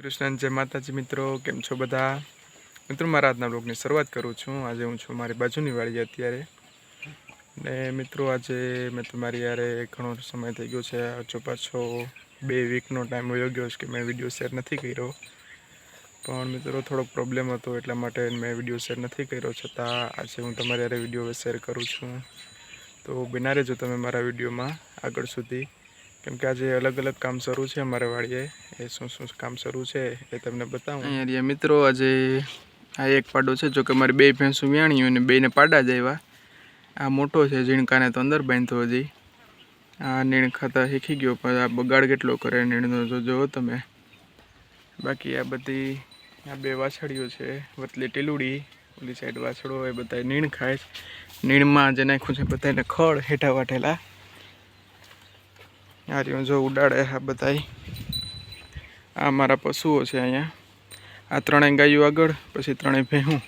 કૃષ્ણ જય માતાજી મિત્રો, કેમ છો બધા મિત્રો? મારા આજના બ્લોગની શરૂઆત કરું છું। આજે હું છું મારી બાજુની વાડી અત્યારે, ને મિત્રો આજે મેં તમારી યારે ઘણો સમય થઈ ગયો છે, આજો પાછો 2 વીકનો ટાઈમ વયો ગયો છે કે મેં વિડીયો શેર નથી કર્યો। પણ મિત્રો થોડોક પ્રોબ્લેમ હતો એટલા માટે મેં વિડીયો શેર નથી કર્યો, છતાં આજે હું તમારી યારે વિડીયો શેર કરું છું। તો બિના રહેજો તમે મારા વિડીયોમાં આગળ સુધી, કેમ કે આજે अलग अलग काम शुरू है अमरा वाड़िए। ए शू काम शुरू है ये तमने बताऊँ। अँ मित्रों आज आ एक पाडो है जो कि मारी 2 भैंसों व्याणी ने 2 ने पाडा जावा। आ मोटो है झीणका ने तो अंदर बांधो हजी। आ नीण खाता शीखी गयो पर आ बगाड़ केटलो करे नीणनो जो जो तमे। बाकी आ बधी आ 2 वाछड़ियों है, वतली टीलुड़ी ओली साइड वाछड़ो ए बधाय नीण खाय। नीण में जे नाख्युं छे बधाने खड़ हेठा वाटेला। आ जो उड़ाड़े है बताई। आ मारा पशुओं है अँ आ 3 गायों आगळ, पछी 3 भेहूँ।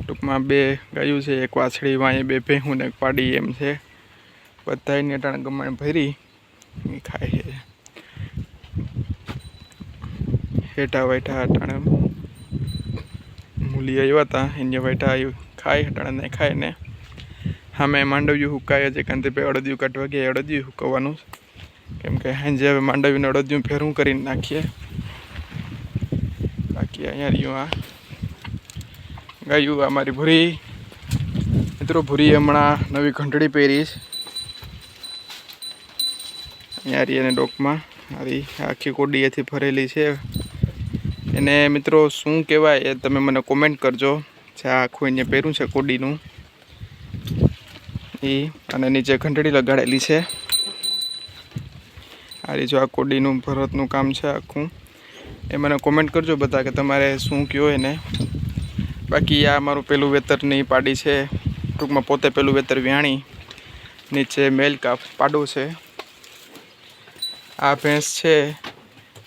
टूंक में 2 गायों है, एक वाछड़ी वाँ 2 भेहूँ ने एक पाड़ी एम है। बधाई ने टाणे गमाण भरी खाए है। हेठा बैठा टाणे मूली आव्या था एने बैठा खाए टाणे नहीं खाए ने। हाँ मैं मांडव्यू हुकाय जे कारण पे अड़दिયું काटवा गया, अड़दिયું हुकवानुं केम के हांजे हवे मांडव्यूने अड़दिયું फेरવું કરીને નાખીએ। बाकी अहींया रह्યું आ गाયું आ मारी भूरी। मित्रों भूरी हमणां नवी घंटड़ी પહેરી છે। अहींया रही एने डोकमां मारी आखी कोडीएथी भरेली છે। એને મિત્રો શું કહેવાય એ તમે મને કોમેન્ટ કરજો। આ આખું એને પહેર્યું છે કોડીનું એ, અને નીચે ઘંટડી લગાડેલી છે। आ जो आ कोडीનું ભરતનું કામ છે આખું, એ મને કોમેન્ટ કરજો બધા કે તમારે શું કયો એને। બાકી આ મારું પેલું વેતરની પાડી છે, ટૂંકમાં પોતે પેલું વેતર વ્યાણી, નીચે મેલ કા પાડો છે। આ ભેંસ છે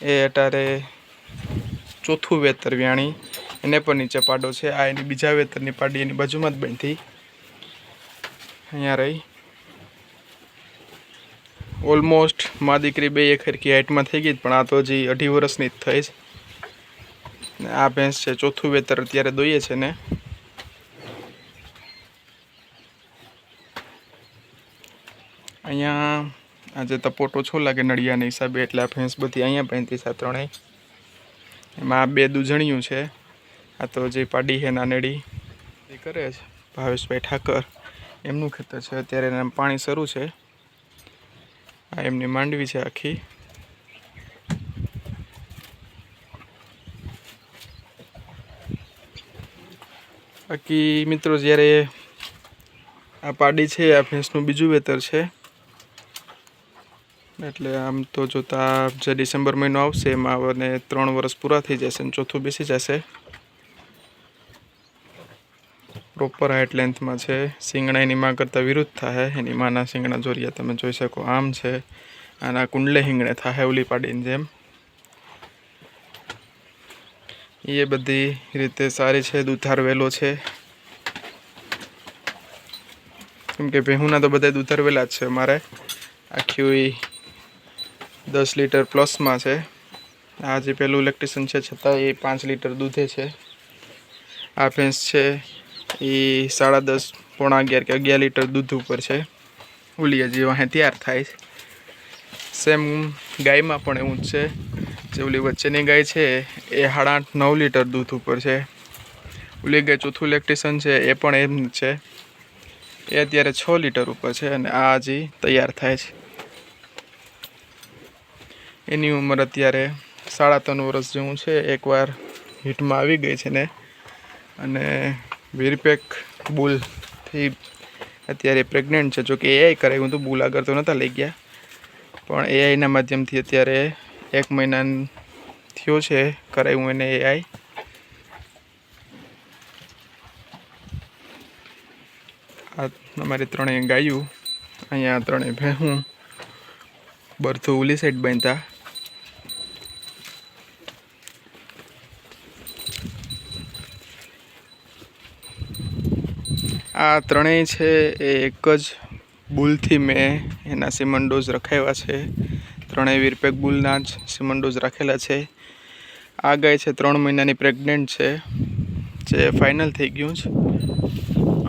એ અટારે ચોથું વેતર વ્યાણી, એને પણ નીચે પાડો છે। આ એની બીજા વેતરની પાડી એની બાજુમાં જ બાંધી અહીંયા રહી। ऑलमोस्ट माँ दीकरी 2 एक हरखी हाइट में थी गई, पण आ तो हजी 2.5 वर्षनी ज थई। आ भैंस है चौथुं वेतर अत्यारे दोईए छे ने। अहींया आज तपोटो छो लागे नड़ियाना हिसाबे एटले आ भैंस बधी अहींया बांधी छे। 3 एमां 2 दूजणियों छे। आ तो जे पाडी है नानेड़ी करे छे भावेशभाई ठाकर, एमनुं खेतर छे। अत्यारे एने पाणी शरू छे। आ एमनी मांडवी है आखी। बाकी मित्रों ज्यारे आ पाड़ी है आ भैंसनु बीजू वेतर है, एटले आम तो जोता जे डिसेम्बर महीनो आवशे एमां आवने 3 वर्ष पूरा थई जशे, चौथुं बेसी जशे। प्रोपर हाइट लेंथ में है। सींगणा एनी मां करता विरुद्ध थाहे। एनी माना सींगणा जोरिया तमे जोई शको आम छे। आना कुंडले हींगणे थाहे ओली पाडीनी जेम। ये बधी रीते सारी छे। दूधार वेलो छे, केम के भेहूना तो बधाय दूधार वेला छे। मारे आखी 10 लीटर प्लस में छे। आ जे पेलुं इलेक्ट्रिशियन छे छतां ए 5 लीटर दूधे छे। आ भैंस छे ये 10:30 पौना 11 के 11 लीटर दूध ऊपर है। ओली हजी वहाँ तैयार थाय। सेम गाय में पण एवं ज छे। जे ओली वच्चेनी गाय है ये 8.5-9 लीटर दूध ऊपर है। ओली गाय चौथुं इलेक्ट्रिशियन है ए पण एम छे, ए अत्यारे 6 लीटर ऊपर है अने आ हजी तैयार थाय छे। एनी उमर अत्यारे 3.5 वर्ष जेवुं छे। एक वार हीट में आवी गई छे ने, अने वीरपेक बुल थी अत्यारे प्रेग्नेंट है। जो कि एआई कराव्युं तो बुल आगर तो नता लई गया, पण एआई ना माध्यम थी अत्यारे 1 महीना थयो छे कराव्युं एने एआई। आ अमारी 3 गायों, अहींया 3 भेहूँ बरथुं ओली साइड बांध्या। आ 3 है एक ज बुल थी मैं एना सीमन डोज रखाव्या छे। 3 वीरपेक बुलना ज सीमन डोज राखेला छे। આ ગાય છે 3 મહિનાની પ્રેગ્નન્ટ છે, જે ફાઇનલ થઈ ગયું છે.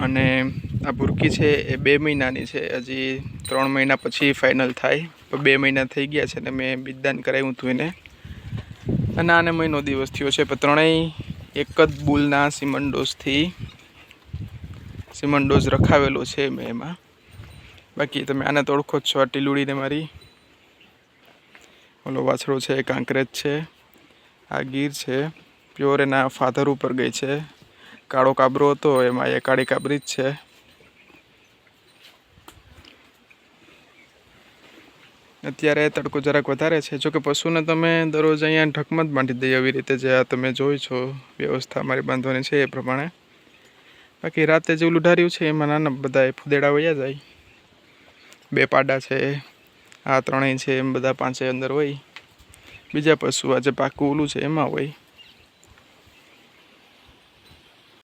અને આ ભૂરકી છે એ 2 મહિનાની છે. હજી 3 મહિના પછી ફાઇનલ થાય. 2 મહિના થઈ ગયા છે ને મેં બીજદાન કરાવ્યું હતું એને. અને આને મહિનો દિવસ થયો છે. પણ ત્રણેય એક જ બુલના સિમન ડોઝ રખાવેલો છે મેં એમાં. બાકી તમે આને તો ઓળખો જ છો, આ ટીલુડીને મારી. ઓલો વાછડો છે એ કાંકરેજ છે. આ ગીર છે, પ્યોર એના ફાધર ઉપર ગઈ છે. કાળો કાબરો હતો એમાં એ કાળી કાબરી જ છે. અત્યારે તડકો જરાક વધારે છે. જોકે પશુને તમે દરરોજ અહીંયા ઢકમાં જ બાંધી દઈએ એવી રીતે, જે આ તમે જોઈ છો વ્યવસ્થા મારી બાંધવાની છે એ પ્રમાણે. બાકી રાતે જે ઓલું ઢાર્યું છે એમાં નાના બધા ફુદેડા વયા જાય. 2 પાડા છે, આ 3 છે, એમ બધા 5 અંદર હોય. બીજા પશુ આજે પાકું ઓલું છે એમાં હોય.